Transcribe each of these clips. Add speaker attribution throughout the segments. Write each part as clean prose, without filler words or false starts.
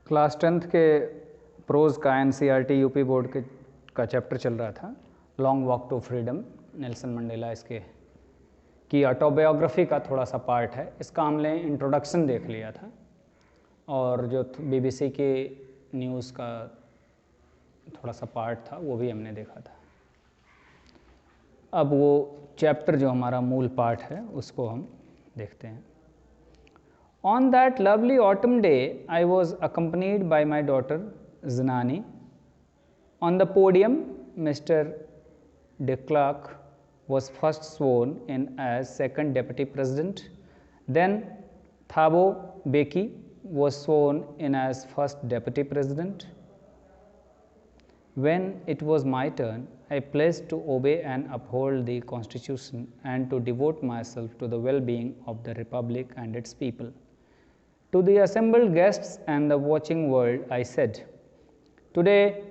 Speaker 1: Class 10th के prose का NCERT UP board का चैप्टर चल रहा था, long walk to freedom, Nelson Mandela इसके की ऑटोबायोग्राफी का थोड़ा सा पार्ट है। इसका हमने इंट्रोडक्शन देख लिया था और जो बीबीसी के न्यूज़ का थोड़ा सा पार्ट था वो भी हमने देखा था। अब वो चैप्टर जो हमारा मूल पार्ट है उसको हम देखते हैं। On that lovely autumn day, I was accompanied by my daughter Zinani. On the podium, Mr. de Klerk was first sworn in as second deputy president. Then Thabo Beki was sworn in as first deputy president. When it was my turn, I pledged to obey and uphold the Constitution and to devote myself to the well-being of the Republic and its people. To the assembled guests and the watching world, I said, today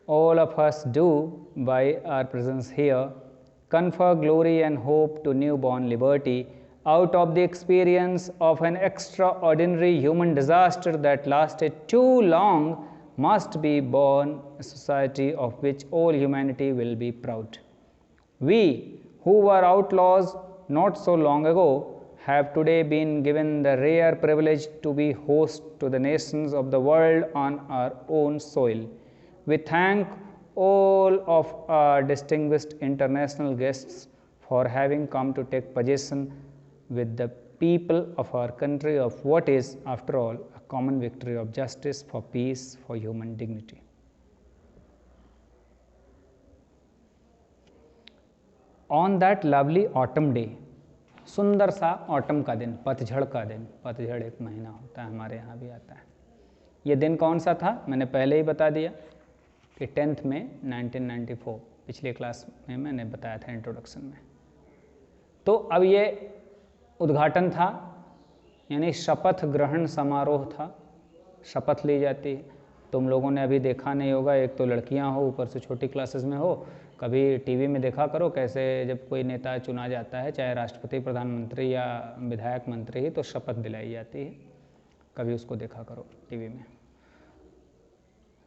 Speaker 1: all of us do, by our presence here, confer glory and hope to newborn liberty out of the experience of an extraordinary human disaster that lasted too long. Must be born a society of which all humanity will be proud. We, who were outlaws not so long ago, have today been given the rare privilege to be host to the nations of the world on our own soil. We thank all of our distinguished international guests for having come to take possession with the people of our country of what is, after all, a common victory of justice, for peace, for human dignity. On that lovely autumn day, सुंदर सा autumn का दिन, पतझड़ का दिन, पतझड़ एक महीना होता है, हमारे यहाँ भी आता है। ये दिन कौन सा था मैंने पहले ही बता दिया कि 10th में 1994, पिछले क्लास में मैंने बताया था इंट्रोडक्शन में। तो अब ये उद्घाटन था, यानी शपथ ग्रहण समारोह था, शपथ ली जाती है। तुम लोगों ने अभी देखा नहीं होगा, एक तो लड़कियां हो, ऊपर से छोटी क्लासेस में हो, कभी टीवी में देखा करो कैसे जब कोई नेता चुना जाता है, चाहे राष्ट्रपति, प्रधानमंत्री या विधायक मंत्री ही, तो शपथ दिलाई जाती है, कभी उसको देखा करो टीवी में।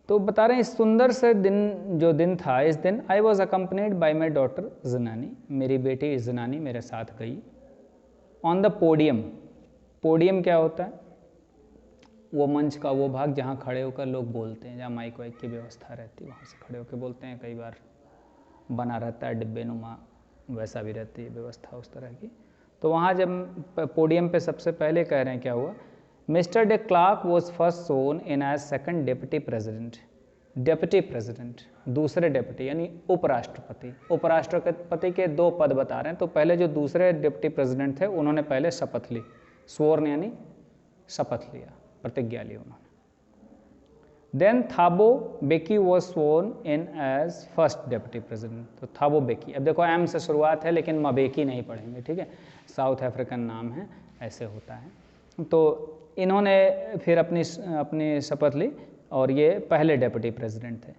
Speaker 1: तो बता रहे हैं इस सुंदर से दिन जो दिन था, इस दिन I was accompanied by my daughter Zenani, मेरी बेटी जिनानी मेरे साथ गई। ऑन द पोडियम, पोडियम क्या होता है? वो मंच का वो भाग जहाँ खड़े होकर लोग बोलते हैं, जहाँ माइक वाइक की व्यवस्था रहती है, वहाँ से खड़े होकर बोलते हैं। कई बार बना रहता है डिब्बे नुमा, वैसा भी रहती है व्यवस्था उस तरह की। तो वहाँ जब पोडियम पे सबसे पहले कह रहे हैं क्या हुआ, mister de Klerk was first sworn in as second deputy president. Deputy president, दूसरे डेप्यूटी यानी उपराष्ट्रपति। उपराष्ट्रपति के दो पद बता रहे हैं। तो पहले जो दूसरे डेप्यूटी प्रेसिडेंट थे उन्होंने पहले शपथ ली, स्वोर्न यानी शपथ लिया, प्रतिज्ञा ली उन्होंने। Then Thabo Mbeki was sworn in as first deputy president. तो थाबो बेकी, अब देखो एम से शुरुआत है लेकिन मबेकी नहीं पढ़ेंगे, ठीक है, साउथ अफ्रीकन नाम है, ऐसे होता है। तो इन्होंने फिर अपनी शपथ ली और ये पहले डेप्यूटी प्रेसिडेंट थे।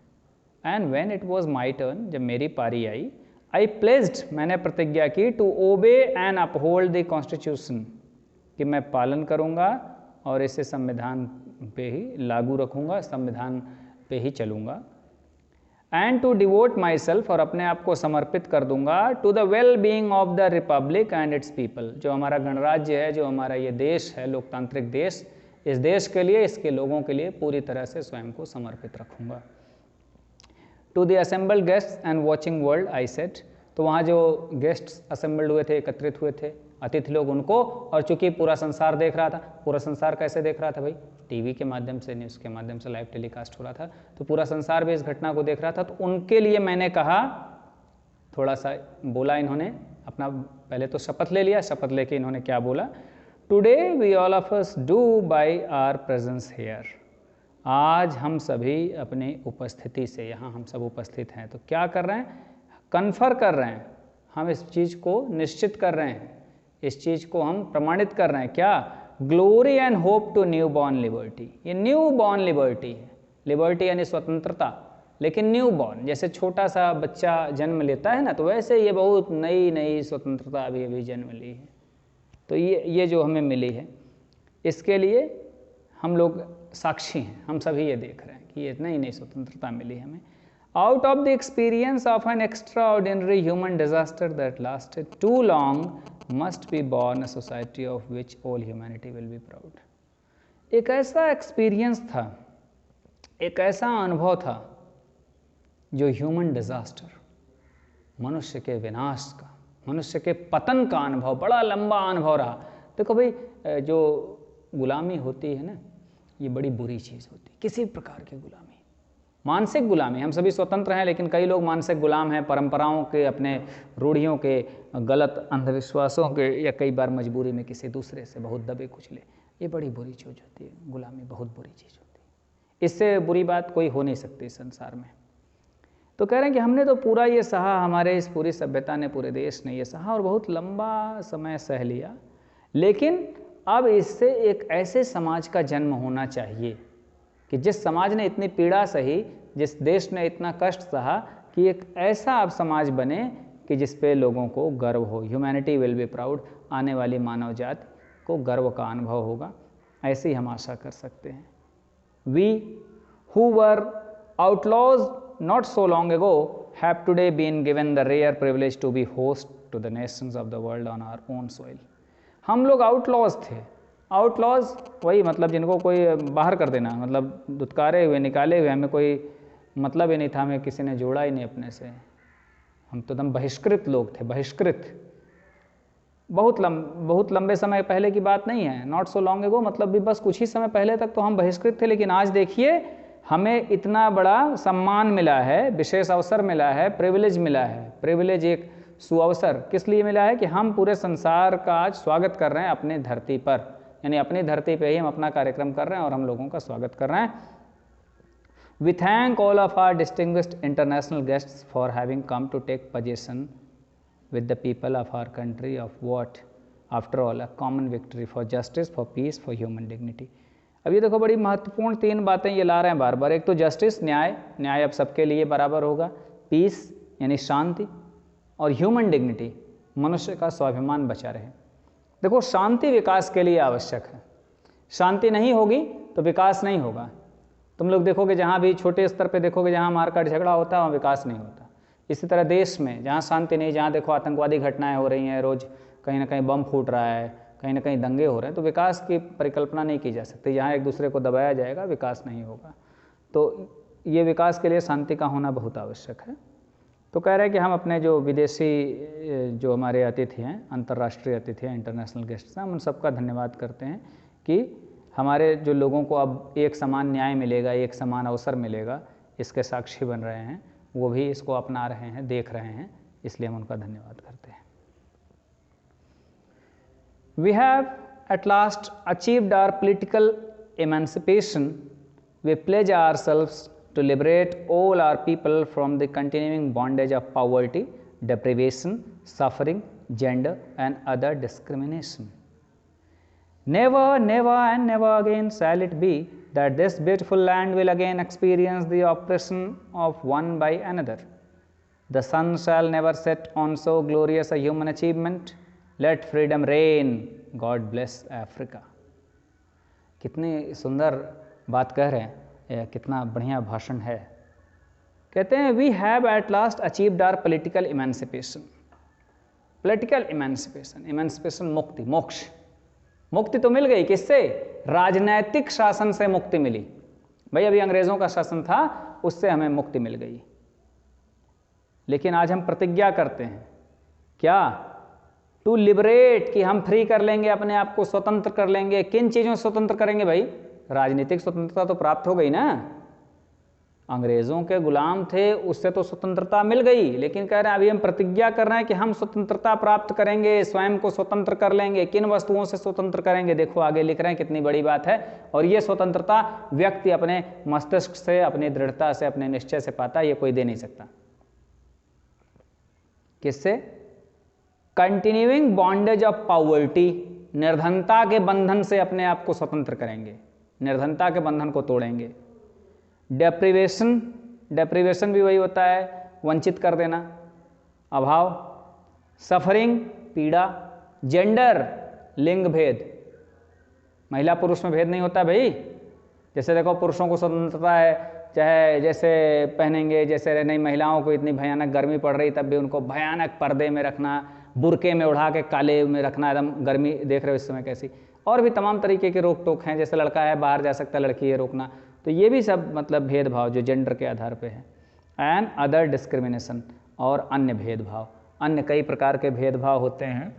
Speaker 1: And when it was my turn, जब मेरी पारी आई, आई प्लेज्ड, मैंने प्रतिज्ञा की, to obey and uphold the constitution, कि मैं पालन करूँगा और इसे संविधान पे ही लागू रखूँगा, संविधान पे ही चलूँगा। And to devote myself, और अपने आप को समर्पित कर दूंगा, to the well being of the republic and its people, जो हमारा गणराज्य है, जो हमारा ये देश है, लोकतांत्रिक देश, इस देश के लिए, इसके लोगों के लिए पूरी तरह से स्वयं को समर्पित रखूंगा। To the assembled guests and watching world I said, तो वहाँ जो गेस्ट्स असेंबल्ड हुए थे, एकत्रित हुए थे, अतिथि लोग, उनको, और चूंकि पूरा संसार देख रहा था, पूरा संसार कैसे देख रहा था भाई? टीवी के माध्यम से, न्यूज़ के माध्यम से लाइव टेलीकास्ट हो रहा था, तो पूरा संसार भी इस घटना को देख रहा था। तो उनके लिए मैंने कहा, थोड़ा सा बोला इन्होंने, अपना पहले तो शपथ ले लिया, शपथ लेके इन्होंने क्या बोला, today we all of us do by our presence here, आज हम सभी अपनी उपस्थिति से, यहाँ हम सब उपस्थित हैं, तो क्या कर रहे हैं? कन्फर कर रहे हैं, हम इस चीज़ को निश्चित कर रहे हैं, इस चीज़ को हम प्रमाणित कर रहे हैं, क्या? Glory and hope to newborn liberty. ये न्यू बॉर्न लिबर्टी है, लिबर्टी यानी स्वतंत्रता, लेकिन न्यू बॉर्न, जैसे छोटा सा बच्चा जन्म लेता है ना, तो वैसे ये बहुत नई स्वतंत्रता अभी अभी जन्म ली है। तो ये जो हमें मिली है, इसके लिए हम लोग साक्षी हैं, हम सभी ये देख रहे हैं कि ये नई नई स्वतंत्रता मिली हमें। Out of the experience of an extraordinary human disaster that lasted too long must be born a society of which all humanity will be proud. एक ऐसा एक्सपीरियंस था, एक ऐसा अनुभव था जो ह्यूमन डिजास्टर, मनुष्य के विनाश का, मनुष्य के पतन का अनुभव, बड़ा लंबा अनुभव रहा। देखो भाई, जो गुलामी होती है ना, ये बड़ी बुरी चीज़ होती है, किसी प्रकार की गुलामी, मानसिक गुलामी। हम सभी स्वतंत्र हैं, लेकिन कई लोग मानसिक गुलाम हैं, परंपराओं के, अपने रूढ़ियों के, गलत अंधविश्वासों के, या कई बार मजबूरी में किसी दूसरे से बहुत दबे कुचले। ये बड़ी बुरी चीज़ होती है, गुलामी बहुत बुरी चीज़ होती है, इससे बुरी बात कोई हो नहीं सकती संसार में। तो कह रहे हैं कि हमने तो पूरा ये सहा, हमारे इस पूरी सभ्यता ने, पूरे देश ने ये सहा और बहुत लंबा समय सह लिया, लेकिन अब इससे एक ऐसे समाज का जन्म होना चाहिए कि जिस समाज ने इतनी पीड़ा सही, जिस देश ने इतना कष्ट सहा, कि एक ऐसा अब समाज बने कि जिस पे लोगों को गर्व हो। ह्यूमैनिटी विल बी प्राउड, आने वाली मानव जाति को गर्व का अनुभव होगा, ऐसी हम आशा कर सकते हैं। We who were outlaws not so long ago have today been given the rare privilege to be host to the nations of the world on our own soil। हम लोग आउटलॉज थे। आउटलॉज वही मतलब जिनको कोई बाहर कर देना, मतलब दुत्कारे हुए, निकाले हुए, हमें कोई मतलब ही नहीं था, हमें किसी ने जोड़ा ही नहीं अपने से, हम तो एकदम बहिष्कृत लोग थे, बहिष्कृत। बहुत लंबे समय पहले की बात नहीं है, नॉट सो लॉन्ग एगो मतलब भी बस कुछ ही समय पहले तक तो हम बहिष्कृत थे, लेकिन आज देखिए हमें इतना बड़ा सम्मान मिला है, विशेष अवसर मिला है, प्रिविलेज मिला है। प्रिविलेज एक सुअवसर किस लिए मिला है कि हम पूरे संसार का आज स्वागत कर रहे हैं अपनी धरती पर, यानी अपनी धरती पे ही हम अपना कार्यक्रम कर रहे हैं और हम लोगों का स्वागत कर रहे हैं। We thank all of our distinguished international guests for having come to take position with the people of our country of what after all a common victory for justice, for peace, for human dignity। अब ये देखो बड़ी महत्वपूर्ण 3 बातें ये ला रहे हैं बार बार। एक तो जस्टिस, न्याय अब सबके लिए बराबर होगा, पीस यानी शांति, और ह्यूमन डिग्निटी, मनुष्य का स्वाभिमान बचा रहे। देखो शांति विकास के लिए आवश्यक है, शांति नहीं होगी तो विकास नहीं होगा। तुम लोग देखोगे जहाँ भी छोटे स्तर पे देखोगे, जहाँ मारकाट झगड़ा होता है वहाँ विकास नहीं होता। इसी तरह देश में जहाँ शांति नहीं, जहाँ देखो आतंकवादी घटनाएं हो रही हैं, रोज़ कहीं ना कहीं बम फूट रहा है, कहीं ना कहीं दंगे हो रहे हैं, तो विकास की परिकल्पना नहीं की जा सकती। जहाँ एक दूसरे को दबाया जाएगा विकास नहीं होगा। तो ये विकास के लिए शांति का होना बहुत आवश्यक है। तो कह रहे हैं कि हम अपने जो विदेशी जो हमारे अतिथि हैं, अंतर्राष्ट्रीय अतिथि हैं, इंटरनेशनल गेस्ट हैं, हम उन सबका धन्यवाद करते हैं कि हमारे जो लोगों को अब एक समान न्याय मिलेगा, एक समान अवसर मिलेगा, इसके साक्षी बन रहे हैं, वो भी इसको अपना रहे हैं, देख रहे हैं, इसलिए हम उनका धन्यवाद करते हैं। We have at last achieved our political emancipation. We pledge ourselves to liberate all our people from the continuing bondage of poverty, deprivation, suffering, gender and other discrimination. Never, never and never again shall it be that this beautiful land will again experience the oppression of one by another. The sun shall never set on so glorious a human achievement. Let freedom reign. God bless Africa। कितनी सुंदर बात कह रहे हैं, कितना बढ़िया भाषण है। कहते हैं we have at last achieved our political emancipation। Political emancipation, emancipation मुक्ति, मोक्ष, मुक्ति तो मिल गई, किससे? राजनैतिक शासन से मुक्ति मिली। भाई अभी अंग्रेजों का शासन था, उससे हमें मुक्ति मिल गई। लेकिन आज हम प्रतिज्ञा करते हैं क्या? टू लिबरेट, कि हम फ्री कर लेंगे अपने आप को, स्वतंत्र कर लेंगे। किन चीज़ों से स्वतंत्र करेंगे भाई? राजनीतिक स्वतंत्रता तो प्राप्त हो गई ना, अंग्रेज़ों के गुलाम थे, उससे तो स्वतंत्रता मिल गई, लेकिन कह रहे हैं अभी हम प्रतिज्ञा कर रहे हैं कि हम स्वतंत्रता प्राप्त करेंगे, स्वयं को स्वतंत्र कर लेंगे। किन वस्तुओं से स्वतंत्र करेंगे? देखो आगे लिख रहे हैं, कितनी बड़ी बात है। और ये स्वतंत्रता व्यक्ति अपने मस्तिष्क से, अपनी दृढ़ता से, अपने निश्चय से पाता है, ये कोई दे नहीं सकता। किससे? कंटिन्यूइंग बॉन्डेज ऑफ पॉवर्टी, निर्धनता के बंधन से अपने आप को स्वतंत्र करेंगे, निर्धनता के बंधन को तोड़ेंगे। डेप्रिवेशन, डेप्रिवेशन भी वही होता है, वंचित कर देना, अभाव। सफरिंग, पीड़ा। जेंडर, लिंग भेद, महिला पुरुष में भेद नहीं होता भाई, जैसे देखो पुरुषों को स्वतंत्रता है, चाहे जैसे पहनेंगे जैसे, नहीं महिलाओं को इतनी भयानक गर्मी पड़ रही तब भी उनको भयानक पर्दे में रखना, बुरके में उड़ा के काले में रखना, एकदम गर्मी देख रहे हो इस समय कैसी। और भी तमाम तरीके के रोक टोक हैं, जैसे लड़का है बाहर जा सकता है, लड़की है रोकना। तो ये भी सब मतलब भेदभाव जो जेंडर के आधार पे है। एंड अदर डिस्क्रिमिनेशन, और अन्य भेदभाव, अन्य कई प्रकार के भेदभाव होते हैं,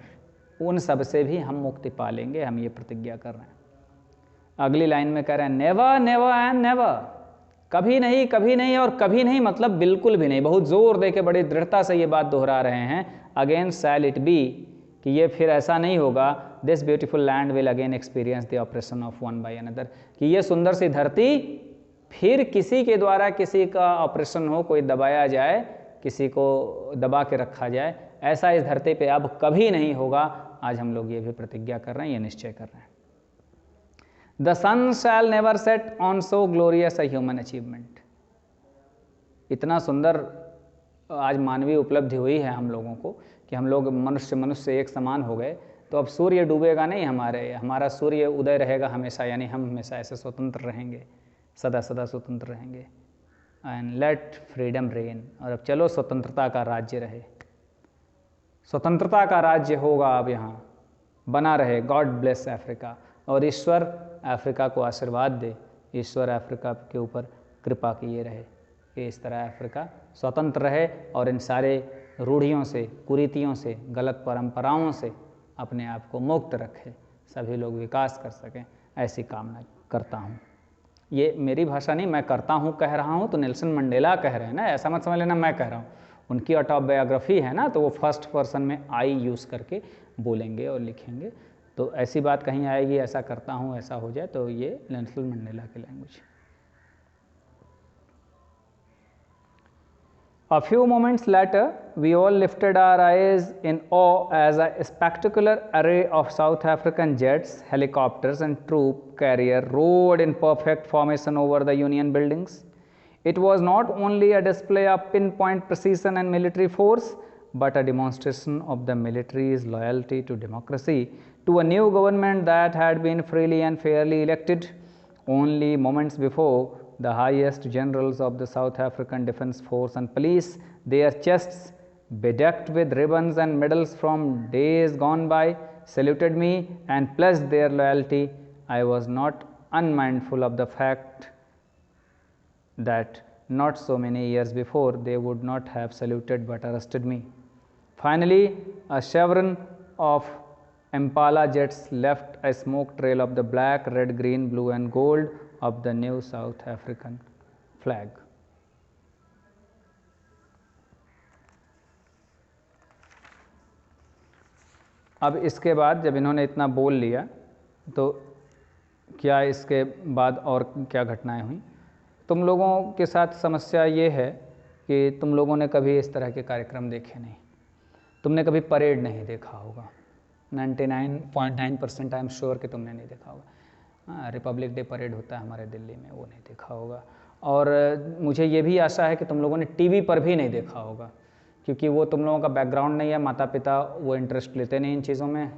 Speaker 1: उन सब से भी हम मुक्ति पा लेंगे, हम ये प्रतिज्ञा कर रहे हैं। अगली लाइन में कह रहे हैं नेवर नेवर एंड नेवर, कभी नहीं और कभी नहीं मतलब बिल्कुल भी नहीं। बहुत जोर दे के बड़ी दृढ़ता से ये बात दोहरा रहे हैं। अगेन शैल इट बी, कि ये फिर ऐसा नहीं होगा। This beautiful land will again experience the operation of one by another, कि ये सुंदर सी धरती फिर किसी के द्वारा किसी का ऑपरेशन हो, कोई दबाया जाए, किसी को दबा के रखा जाए, ऐसा इस धरती पे अब कभी नहीं होगा। आज हम लोग ये भी प्रतिज्ञा कर रहे हैं, ये निश्चय कर रहे हैं। The sun shall never set on so glorious a human achievement. इतना सुंदर आज मानवीय उपलब्धि हुई है हम लोगों को कि हम लोग मनुष्य एक समान हो गए। तो अब सूर्य डूबेगा नहीं हमारा सूर्य उदय रहेगा हमेशा, यानी हम हमेशा ऐसे स्वतंत्र रहेंगे, सदा सदा स्वतंत्र रहेंगे। एंड लेट फ्रीडम रेन, और अब चलो स्वतंत्रता का राज्य रहे, स्वतंत्रता का राज्य होगा अब यहाँ बना रहे। गॉड ब्लेस अफ्रीका, और ईश्वर अफ्रीका को आशीर्वाद दे, ईश्वर अफ्रीका के ऊपर कृपा किए रहे कि इस तरह अफ्रीका स्वतंत्र रहे और इन सारे रूढ़ियों से, कुरीतियों से, गलत परंपराओं से अपने आप को मुक्त रखे, सभी लोग विकास कर सकें, ऐसी कामना करता हूँ। ये मेरी भाषा नहीं, मैं करता हूँ कह रहा हूँ, तो नेल्सन मंडेला कह रहे हैं ना, ऐसा मत समझ लेना मैं कह रहा हूँ। उनकी ऑटोबायोग्राफी है ना, तो वो फर्स्ट पर्सन में आई यूज़ करके बोलेंगे और लिखेंगे। तो ऐसी बात कहीं आएगी, ऐसा करता हूँ, ऐसा हो जाए, तो ये नेल्सन मंडेला की language. A few moments later, we all lifted our eyes in awe as a spectacular array of South African jets, helicopters, and troop carrier roared in perfect formation over the Union buildings. It was not only a display of pinpoint precision and military force, but a demonstration of the military's loyalty to democracy, to a new government that had been freely and fairly elected. Only moments before, the highest generals of the South African Defence Force and Police, their chests bedecked with ribbons and medals from days gone by, saluted me and pledged their loyalty. I was not unmindful of the fact that not so many years before they would not have saluted but arrested me. Finally, a chevron of Impala jets left a smoke trail of the black, red, green, blue and gold of the new South African flag. अब इसके बाद जब इन्होंने इतना बोल लिया तो क्या इसके बाद और क्या घटनाएं हुई। तुम लोगों के साथ समस्या ये है कि तुम लोगों ने कभी इस तरह के कार्यक्रम देखे नहीं, तुमने कभी परेड नहीं देखा होगा। 99.9% आई एम श्योर कि तुमने नहीं देखा होगा। रिपब्लिक डे परेड होता है हमारे दिल्ली में, वो नहीं देखा होगा। और मुझे ये भी आशा है कि तुम लोगों ने टीवी पर भी नहीं देखा होगा, क्योंकि वो तुम लोगों का बैकग्राउंड नहीं है, माता पिता वो इंटरेस्ट लेते नहीं इन चीज़ों में,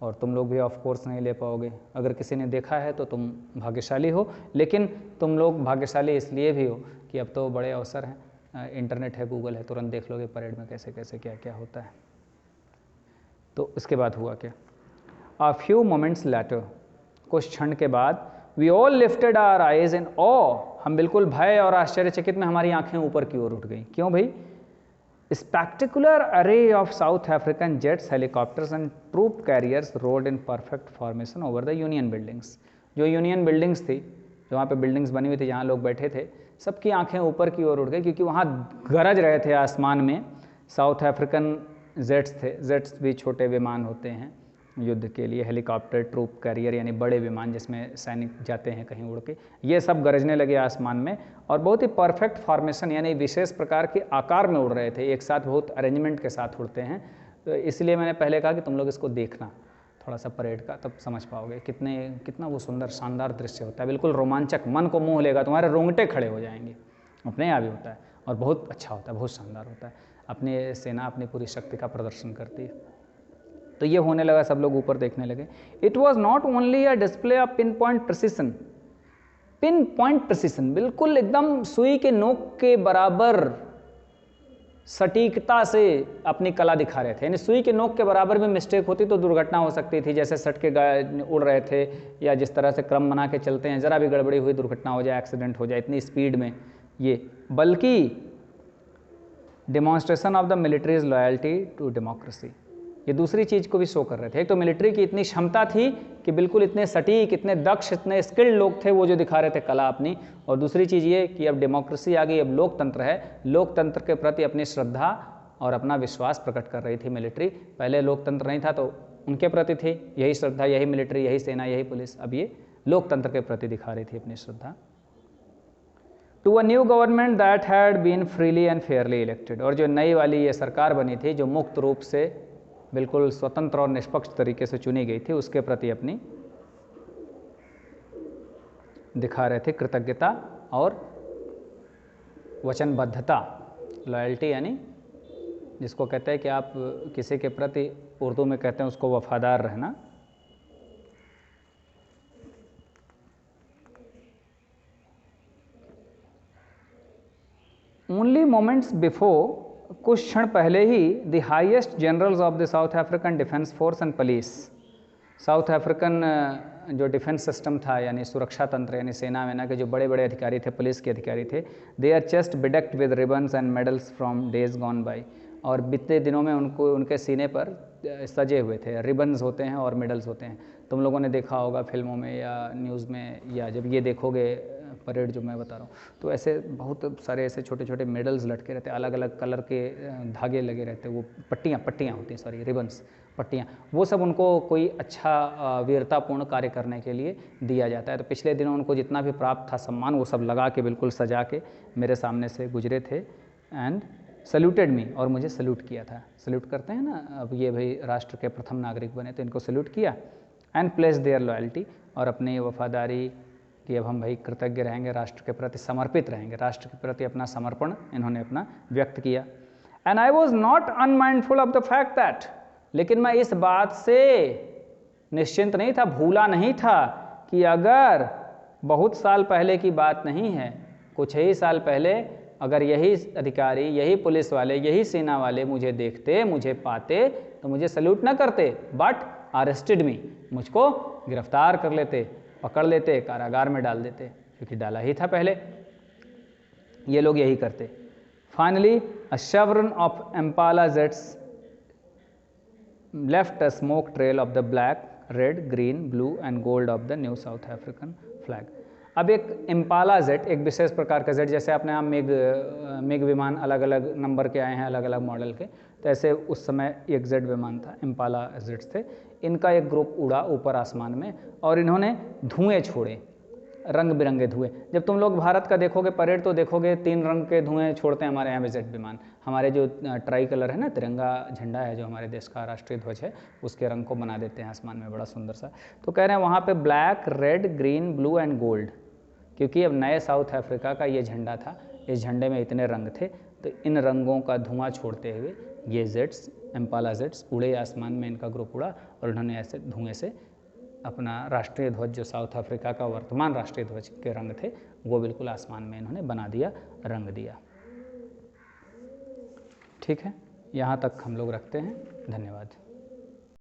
Speaker 1: और तुम लोग भी ऑफ कोर्स नहीं ले पाओगे। अगर किसी ने देखा है तो तुम भाग्यशाली हो, लेकिन तुम लोग भाग्यशाली इसलिए भी हो कि अब तो बड़े अवसर हैं, इंटरनेट है, गूगल है, तुरंत देख लोगे परेड में कैसे कैसे क्या क्या होता है। तो इसके बाद हुआ क्या? A few moments later, कुछ क्षण के बाद, we all lifted our eyes in awe, हम बिल्कुल भय और आश्चर्यचकित में हमारी आंखें ऊपर की ओर उठ गई। क्यों भाई? Spectacular array of South African jets, helicopters and troop carriers rode in perfect formation over the Union buildings. जो यूनियन बिल्डिंग्स थी, जो वहाँ पे बिल्डिंग्स बनी हुई थी, जहाँ लोग बैठे थे, सबकी आंखें ऊपर की ओर उठ गई, क्योंकि वहाँ गरज रहे थे आसमान में साउथ अफ्रीकन जेट्स थे। जेट्स भी छोटे विमान होते हैं युद्ध के लिए, हेलीकॉप्टर, ट्रूप कैरियर यानी बड़े विमान जिसमें सैनिक जाते हैं कहीं उड़ के, ये सब गरजने लगे आसमान में, और बहुत ही परफेक्ट फॉर्मेशन यानी विशेष प्रकार के आकार में उड़ रहे थे, एक साथ बहुत अरेंजमेंट के साथ उड़ते हैं। तो इसलिए मैंने पहले कहा कि तुम लोग इसको देखना थोड़ा सा परेड का, तब समझ पाओगे कितना वो सुंदर शानदार दृश्य होता है, बिल्कुल रोमांचक, मन को मोह लेगा, तुम्हारे रोंगटे खड़े हो जाएंगे, अपने आप ही होता है, और बहुत अच्छा होता है, बहुत शानदार होता है। अपनी सेना अपनी पूरी शक्ति का प्रदर्शन करती है। तो ये होने लगा, सब लोग ऊपर देखने लगे। It was not only a display of pin point precision, pin point precision, बिल्कुल एकदम सुई के नोक के बराबर सटीकता से अपनी कला दिखा रहे थे। यानी सुई के नोक के बराबर भी मिस्टेक होती तो दुर्घटना हो सकती थी, जैसे सट के उड़ रहे थे या जिस तरह से क्रम बना के चलते हैं, ज़रा भी गड़बड़ी हुई दुर्घटना हो जाए, एक्सीडेंट हो जाए इतनी स्पीड में ये। बल्कि demonstration of the military's loyalty to democracy, ये दूसरी चीज़ को भी शो कर रहे थे। एक तो मिलिट्री की इतनी क्षमता थी कि बिल्कुल इतने सटीक, इतने दक्ष, इतने स्किल्ड लोग थे वो जो दिखा रहे थे कला अपनी, और दूसरी चीज़ ये कि अब डेमोक्रेसी आ गई, अब लोकतंत्र है, लोकतंत्र के प्रति अपनी श्रद्धा और अपना विश्वास प्रकट कर रही थी मिलिट्री। पहले लोकतंत्र नहीं था तो उनके प्रति थी यही श्रद्धा, यही मिलिट्री, यही सेना, यही पुलिस, अब ये लोकतंत्र के प्रति दिखा रही थी अपनी श्रद्धा। To a new government that had been freely and fairly elected, और जो नई वाली ये सरकार बनी थी जो मुक्त रूप से बिल्कुल स्वतंत्र और निष्पक्ष तरीके से चुनी गई थी, उसके प्रति अपनी दिखा रहे थे कृतज्ञता और वचनबद्धता। लॉयल्टी यानी जिसको कहते हैं कि आप किसी के प्रति, उर्दू में कहते हैं उसको वफादार रहना। ओनली मोमेंट्स बिफोर, कुछ क्षण पहले ही, the highest generals of the South African defence force and police, South African जो डिफेंस सिस्टम था यानी सुरक्षा तंत्र यानी सेना वेना के जो बड़े बड़े अधिकारी थे, पुलिस के अधिकारी थे, they are chest bedecked with ribbons and medals from days gone by, और बीते दिनों में उनको उनके सीने पर सजे हुए थे, रिबन्स होते हैं और मेडल्स होते हैं। तुम लोगों ने देखा होगा फिल्मों में या न्यूज़ में, या जब ये देखोगे परेड जो मैं बता रहा हूँ, तो ऐसे बहुत सारे ऐसे छोटे छोटे मेडल्स लटके रहते हैं, अलग अलग कलर के धागे लगे रहते हैं, वो पट्टियाँ होती हैं, सॉरी रिबन्स, पट्टियाँ, वो सब उनको कोई अच्छा वीरतापूर्ण कार्य करने के लिए दिया जाता है। तो पिछले दिनों उनको जितना भी प्राप्त था सम्मान वो सब लगा के बिल्कुल सजा के मेरे सामने से गुजरे थे, एंड सल्यूटेड मी, और मुझे सल्यूट किया था। सल्यूट करते हैं ना, अब ये भाई राष्ट्र के प्रथम नागरिक बने तो इनको सल्यूट किया, एंड प्लेस देयर लॉयल्टी, और अपनी वफादारी कि अब हम भाई कृतज्ञ रहेंगे, राष्ट्र के प्रति समर्पित रहेंगे, राष्ट्र के प्रति अपना समर्पण इन्होंने अपना व्यक्त किया। And I was not unmindful of the fact that, लेकिन मैं इस बात से निश्चिंत नहीं था, भूला नहीं था कि अगर बहुत साल पहले की बात नहीं है, कुछ ही साल पहले अगर यही अधिकारी, यही पुलिस वाले, यही सेना वाले मुझे देखते, मुझे पाते तो मुझे सल्यूट ना करते, बट अरेस्टेड मी, मुझको गिरफ्तार कर लेते, पकड़ लेते, कारागार में डाल देते, क्योंकि डाला ही था पहले, ये लोग यही करते। Finally a chevron of Impala jets left a smoke trail of the black, red, green, blue and gold of the new South African flag. अब एक इम्पाला जेट, एक विशेष प्रकार का जेट, जैसे अपने यहाँ मिग विमान अलग अलग नंबर के आए हैं, अलग अलग मॉडल के, तो ऐसे उस समय एक जेट विमान था, इम्पाला जेट्स थे। इनका एक ग्रुप उड़ा ऊपर आसमान में और इन्होंने धुएं छोड़े, रंग बिरंगे धुएं। जब तुम लोग भारत का देखोगे परेड तो देखोगे 3 रंग के धुएं छोड़ते हैं हमारे यहाँ भी जेट विमान। हमारे जो ट्राई कलर है ना, तिरंगा झंडा है जो हमारे देश का राष्ट्रीय ध्वज है, उसके रंग को बना देते हैं आसमान में, बड़ा सुंदर सा। तो कह रहे हैं वहाँ पे black, red, green, blue and gold, क्योंकि अब नए साउथ अफ्रीका का ये झंडा था, इस झंडे में इतने रंग थे, तो इन रंगों का धुआं छोड़ते हुए ये जेट्स, इम्पाला जेट्स उड़े आसमान में, इनका ग्रुप उड़ा और उन्होंने ऐसे धुएं से अपना राष्ट्रीय ध्वज, जो साउथ अफ्रीका का वर्तमान राष्ट्रीय ध्वज के रंग थे, वो बिल्कुल आसमान में इन्होंने बना दिया, रंग दिया। ठीक है, यहाँ तक हम लोग रखते हैं। धन्यवाद।